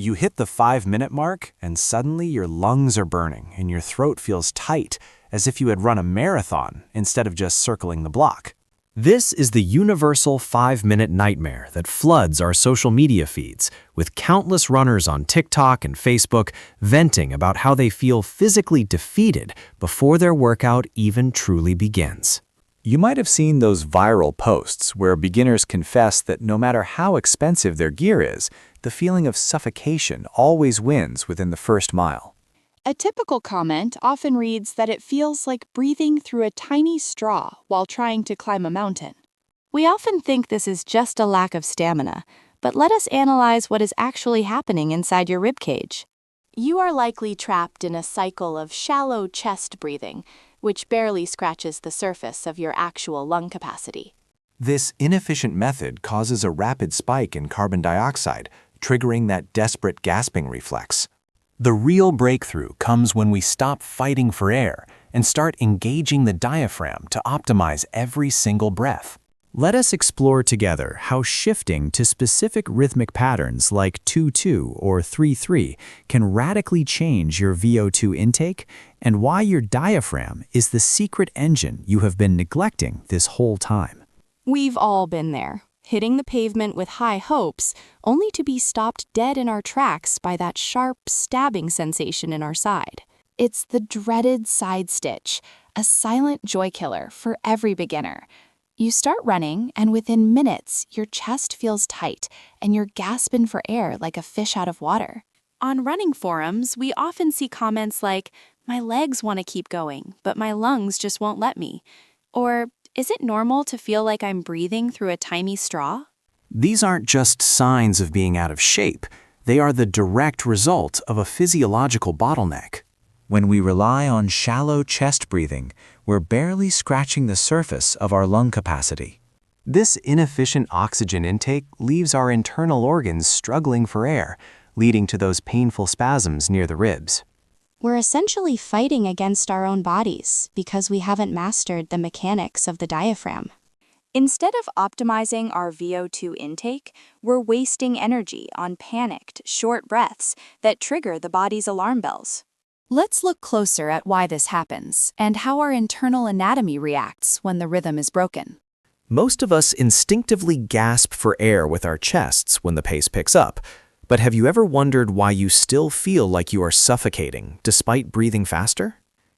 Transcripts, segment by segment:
You hit the 5-minute mark, and suddenly your lungs are burning and your throat feels tight, as if you had run a marathon instead of just circling the block. This is the universal 5-minute nightmare that floods our social media feeds, with countless runners on TikTok and Facebook venting about how they feel physically defeated before their workout even truly begins. You might have seen those viral posts where beginners confess that no matter how expensive their gear is, the feeling of suffocation always wins within the first mile. A typical comment often reads that it feels like breathing through a tiny straw while trying to climb a mountain. We often think this is just a lack of stamina, but let us analyze what is actually happening inside your ribcage. You are likely trapped in a cycle of shallow chest breathing, which barely scratches the surface of your actual lung capacity. This inefficient method causes a rapid spike in carbon dioxide, triggering that desperate gasping reflex. The real breakthrough comes when we stop fighting for air and start engaging the diaphragm to optimize every single breath. Let us explore together how shifting to specific rhythmic patterns like 2-2 or 3-3 can radically change your VO2 intake and why your diaphragm is the secret engine you have been neglecting this whole time. We've all been there, hitting the pavement with high hopes, only to be stopped dead in our tracks by that sharp, stabbing sensation in our side. It's the dreaded side stitch, a silent joy killer for every beginner. You start running, and within minutes, your chest feels tight, and you're gasping for air like a fish out of water. On running forums, we often see comments like, "My legs want to keep going, but my lungs just won't let me." Or, "Is it normal to feel like I'm breathing through a tiny straw?" These aren't just signs of being out of shape. They are the direct result of a physiological bottleneck. When we rely on shallow chest breathing, we're barely scratching the surface of our lung capacity. This inefficient oxygen intake leaves our internal organs struggling for air, leading to those painful spasms near the ribs. We're essentially fighting against our own bodies because we haven't mastered the mechanics of the diaphragm. Instead of optimizing our VO2 intake, we're wasting energy on panicked, short breaths that trigger the body's alarm bells. Let's look closer at why this happens and how our internal anatomy reacts when the rhythm is broken. Most of us instinctively gasp for air with our chests when the pace picks up. But have you ever wondered why you still feel like you are suffocating despite breathing faster?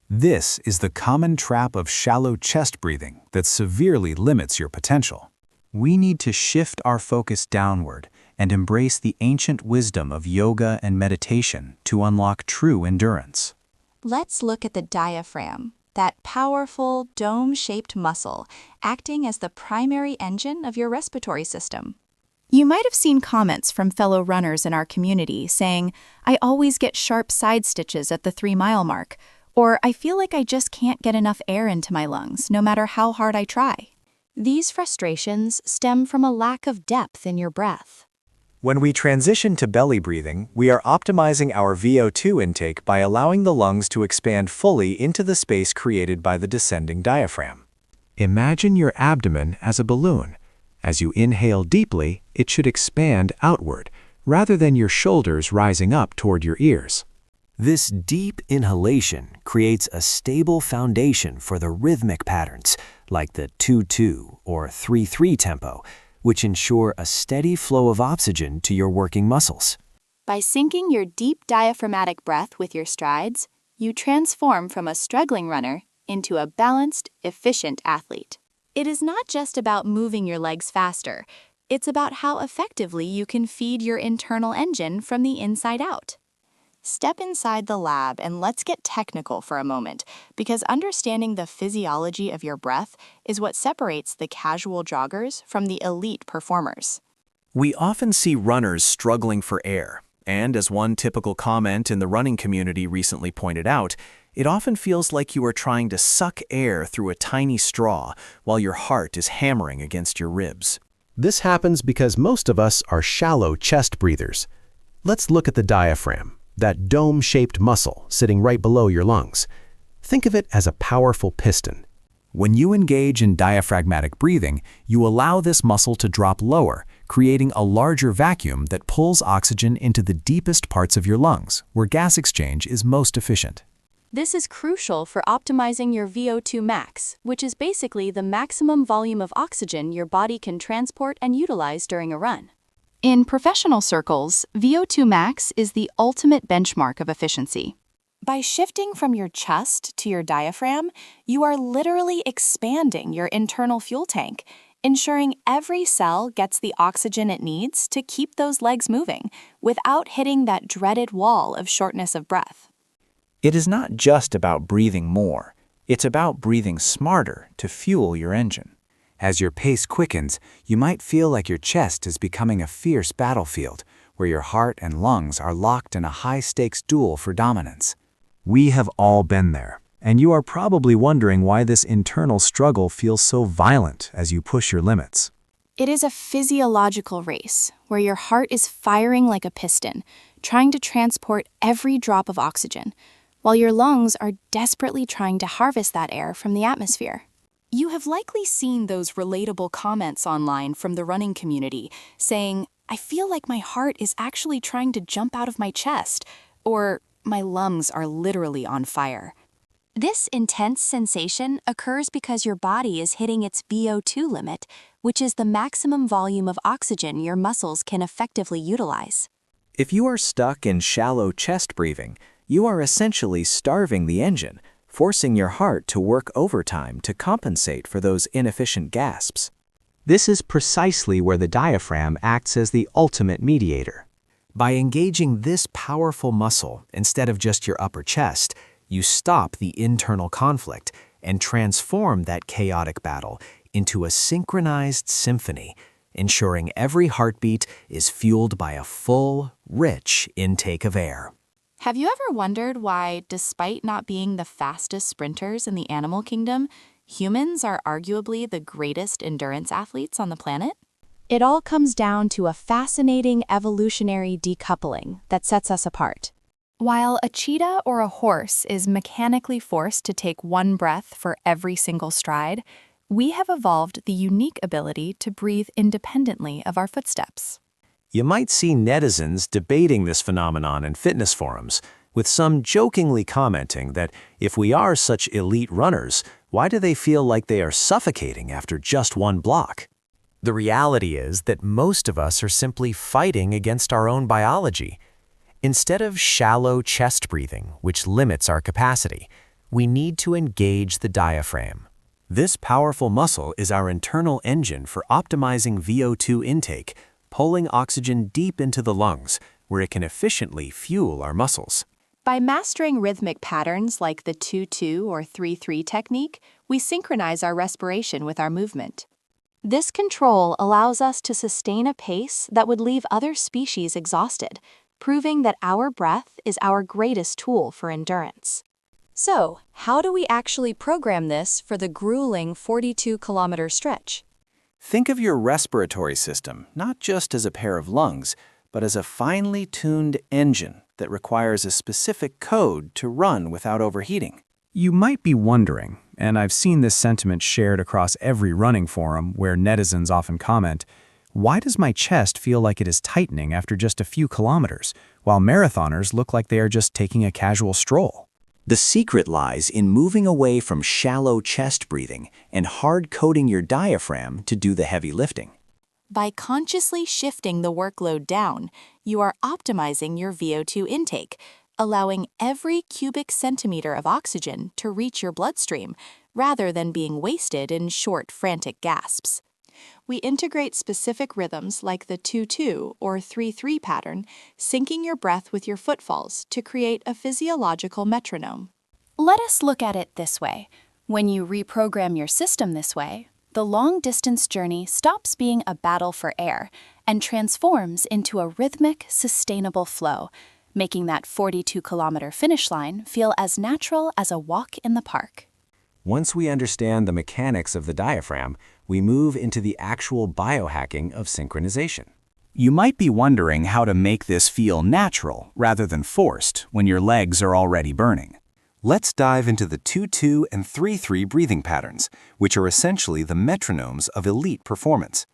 This is the common trap of shallow chest breathing that severely limits your potential. We need to shift our focus downward and embrace the ancient wisdom of yoga and meditation to unlock true endurance. Let's look at the diaphragm, that powerful, dome-shaped muscle acting as the primary engine of your respiratory system. You might have seen comments from fellow runners in our community saying, "I always get sharp side stitches at the 3-mile mark," or "I feel like I just can't get enough air into my lungs, no matter how hard I try." These frustrations stem from a lack of depth in your breath. When we transition to belly breathing, we are optimizing our VO2 intake by allowing the lungs to expand fully into the space created by the descending diaphragm. Imagine your abdomen as a balloon. As you inhale deeply, it should expand outward, rather than your shoulders rising up toward your ears. This deep inhalation creates a stable foundation for the rhythmic patterns, like the 2-2 or 3-3 tempo, which ensure a steady flow of oxygen to your working muscles. By syncing your deep diaphragmatic breath with your strides, you transform from a struggling runner into a balanced, efficient athlete. It is not just about moving your legs faster, it's about how effectively you can feed your internal engine from the inside out. Step inside the lab and let's get technical for a moment, because understanding the physiology of your breath is what separates the casual joggers from the elite performers. We often see runners struggling for air, and as one typical comment in the running community recently pointed out, it often feels like you are trying to suck air through a tiny straw while your heart is hammering against your ribs. This happens because most of us are shallow chest breathers. Let's look at the diaphragm, that dome-shaped muscle sitting right below your lungs. Think of it as a powerful piston. When you engage in diaphragmatic breathing, you allow this muscle to drop lower, creating a larger vacuum that pulls oxygen into the deepest parts of your lungs, where gas exchange is most efficient. This is crucial for optimizing your VO2 max, which is basically the maximum volume of oxygen your body can transport and utilize during a run. In professional circles, VO2 max is the ultimate benchmark of efficiency. By shifting from your chest to your diaphragm, you are literally expanding your internal fuel tank, ensuring every cell gets the oxygen it needs to keep those legs moving without hitting that dreaded wall of shortness of breath. It is not just about breathing more, it's about breathing smarter to fuel your engine. As your pace quickens, you might feel like your chest is becoming a fierce battlefield, where your heart and lungs are locked in a high-stakes duel for dominance. We have all been there, and you are probably wondering why this internal struggle feels so violent as you push your limits. It is a physiological race where your heart is firing like a piston, trying to transport every drop of oxygen, while your lungs are desperately trying to harvest that air from the atmosphere. You have likely seen those relatable comments online from the running community saying, "I feel like my heart is actually trying to jump out of my chest," or "my lungs are literally on fire." This intense sensation occurs because your body is hitting its VO2 limit, which is the maximum volume of oxygen your muscles can effectively utilize. If you are stuck in shallow chest breathing, you are essentially starving the engine, forcing your heart to work overtime to compensate for those inefficient gasps. This is precisely where the diaphragm acts as the ultimate mediator. By engaging this powerful muscle instead of just your upper chest, you stop the internal conflict and transform that chaotic battle into a synchronized symphony, ensuring every heartbeat is fueled by a full, rich intake of air. Have you ever wondered why, despite not being the fastest sprinters in the animal kingdom, humans are arguably the greatest endurance athletes on the planet? It all comes down to a fascinating evolutionary decoupling that sets us apart. While a cheetah or a horse is mechanically forced to take one breath for every single stride, we have evolved the unique ability to breathe independently of our footsteps. You might see netizens debating this phenomenon in fitness forums, with some jokingly commenting that if we are such elite runners, why do they feel like they are suffocating after just one block? The reality is that most of us are simply fighting against our own biology. Instead of shallow chest breathing, which limits our capacity, we need to engage the diaphragm. This powerful muscle is our internal engine for optimizing VO2 intake, pulling oxygen deep into the lungs, where it can efficiently fuel our muscles. By mastering rhythmic patterns like the 2-2 or 3-3 technique, we synchronize our respiration with our movement. This control allows us to sustain a pace that would leave other species exhausted, proving that our breath is our greatest tool for endurance. So, how do we actually program this for the grueling 42-kilometer stretch? Think of your respiratory system not just as a pair of lungs, but as a finely tuned engine that requires a specific code to run without overheating. You might be wondering, and I've seen this sentiment shared across every running forum where netizens often comment, why does my chest feel like it is tightening after just a few kilometers, while marathoners look like they are just taking a casual stroll? The secret lies in moving away from shallow chest breathing and hard-coding your diaphragm to do the heavy lifting. By consciously shifting the workload down, you are optimizing your VO2 intake, allowing every cubic centimeter of oxygen to reach your bloodstream, rather than being wasted in short, frantic gasps. We integrate specific rhythms like the 2-2 or 3-3 pattern, syncing your breath with your footfalls to create a physiological metronome. Let us look at it this way. When you reprogram your system this way, the long-distance journey stops being a battle for air and transforms into a rhythmic, sustainable flow, making that 42-kilometer finish line feel as natural as a walk in the park. Once we understand the mechanics of the diaphragm, we move into the actual biohacking of synchronization. You might be wondering how to make this feel natural rather than forced when your legs are already burning. Let's dive into the 2-2 and 3-3 breathing patterns, which are essentially the metronomes of elite performance.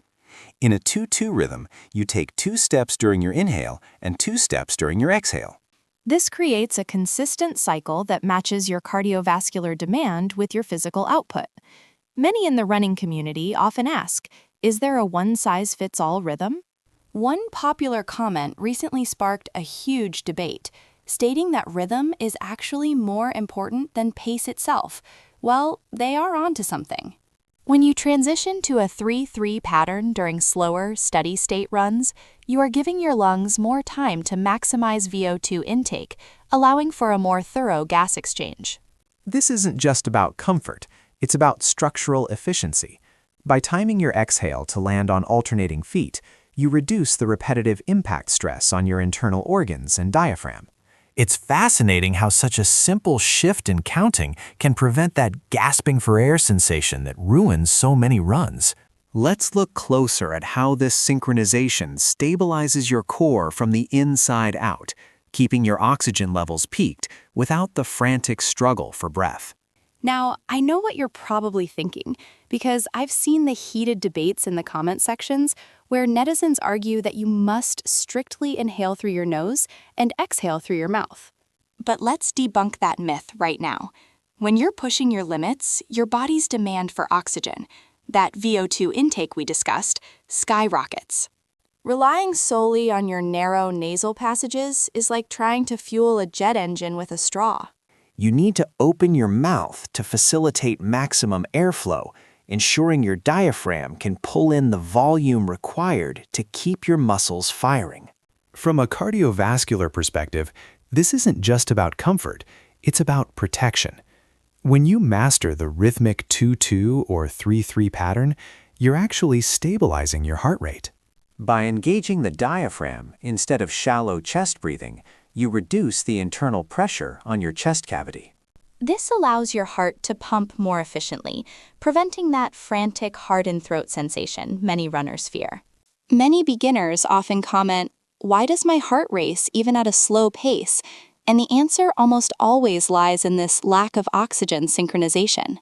In a 2-2 rhythm, you take 2 steps during your inhale and 2 steps during your exhale. This creates a consistent cycle that matches your cardiovascular demand with your physical output. Many in the running community often ask, is there a one-size-fits-all rhythm? One popular comment recently sparked a huge debate, stating that rhythm is actually more important than pace itself. Well, they are onto something. When you transition to a 3-3 pattern during slower, steady-state runs, you are giving your lungs more time to maximize VO2 intake, allowing for a more thorough gas exchange. This isn't just about comfort, it's about structural efficiency. By timing your exhale to land on alternating feet, you reduce the repetitive impact stress on your internal organs and diaphragm. It's fascinating how such a simple shift in counting can prevent that gasping for air sensation that ruins so many runs. Let's look closer at how this synchronization stabilizes your core from the inside out, keeping your oxygen levels peaked without the frantic struggle for breath. Now, I know what you're probably thinking, because I've seen the heated debates in the comment sections where netizens argue that you must strictly inhale through your nose and exhale through your mouth. But let's debunk that myth right now. When you're pushing your limits, your body's demand for oxygen, that VO2 intake we discussed, skyrockets. Relying solely on your narrow nasal passages is like trying to fuel a jet engine with a straw. You need to open your mouth to facilitate maximum airflow, ensuring your diaphragm can pull in the volume required to keep your muscles firing. From a cardiovascular perspective, this isn't just about comfort, it's about protection. When you master the rhythmic 2-2 or 3-3 pattern, you're actually stabilizing your heart rate. By engaging the diaphragm instead of shallow chest breathing, you reduce the internal pressure on your chest cavity. This allows your heart to pump more efficiently, preventing that frantic heart and throat sensation many runners fear. Many beginners often comment, "Why does my heart race even at a slow pace?" And the answer almost always lies in this lack of oxygen synchronization.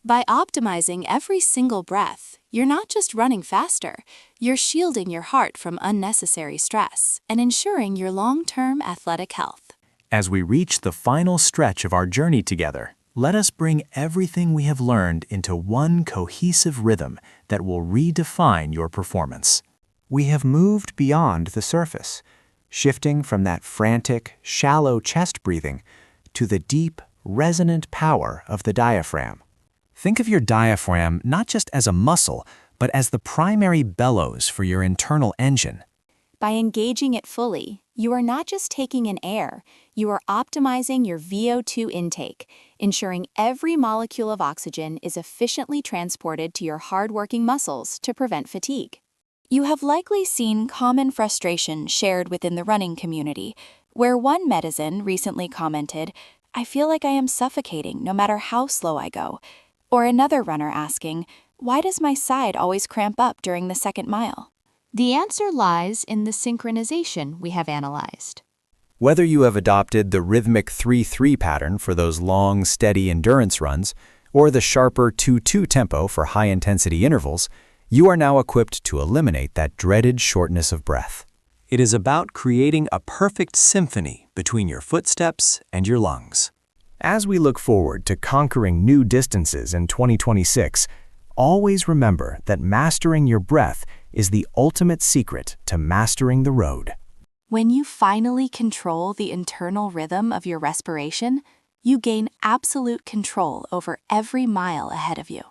By optimizing every single breath, you're not just running faster, you're shielding your heart from unnecessary stress and ensuring your long-term athletic health. As we reach the final stretch of our journey together, let us bring everything we have learned into one cohesive rhythm that will redefine your performance. We have moved beyond the surface, shifting from that frantic, shallow chest breathing to the deep, resonant power of the diaphragm. Think of your diaphragm not just as a muscle, but as the primary bellows for your internal engine. By engaging it fully, you are not just taking in air, you are optimizing your VO2 intake, ensuring every molecule of oxygen is efficiently transported to your hard-working muscles to prevent fatigue. You have likely seen common frustration shared within the running community, where one netizen recently commented, "I feel like I am suffocating no matter how slow I go," or another runner asking, "Why does my side always cramp up during the second mile?" The answer lies in the synchronization we have analyzed. Whether you have adopted the rhythmic 3-3 pattern for those long, steady endurance runs, or the sharper 2-2 tempo for high-intensity intervals, you are now equipped to eliminate that dreaded shortness of breath. It is about creating a perfect symphony between your footsteps and your lungs. As we look forward to conquering new distances in 2026, always remember that mastering your breath is the ultimate secret to mastering the road. When you finally control the internal rhythm of your respiration, you gain absolute control over every mile ahead of you.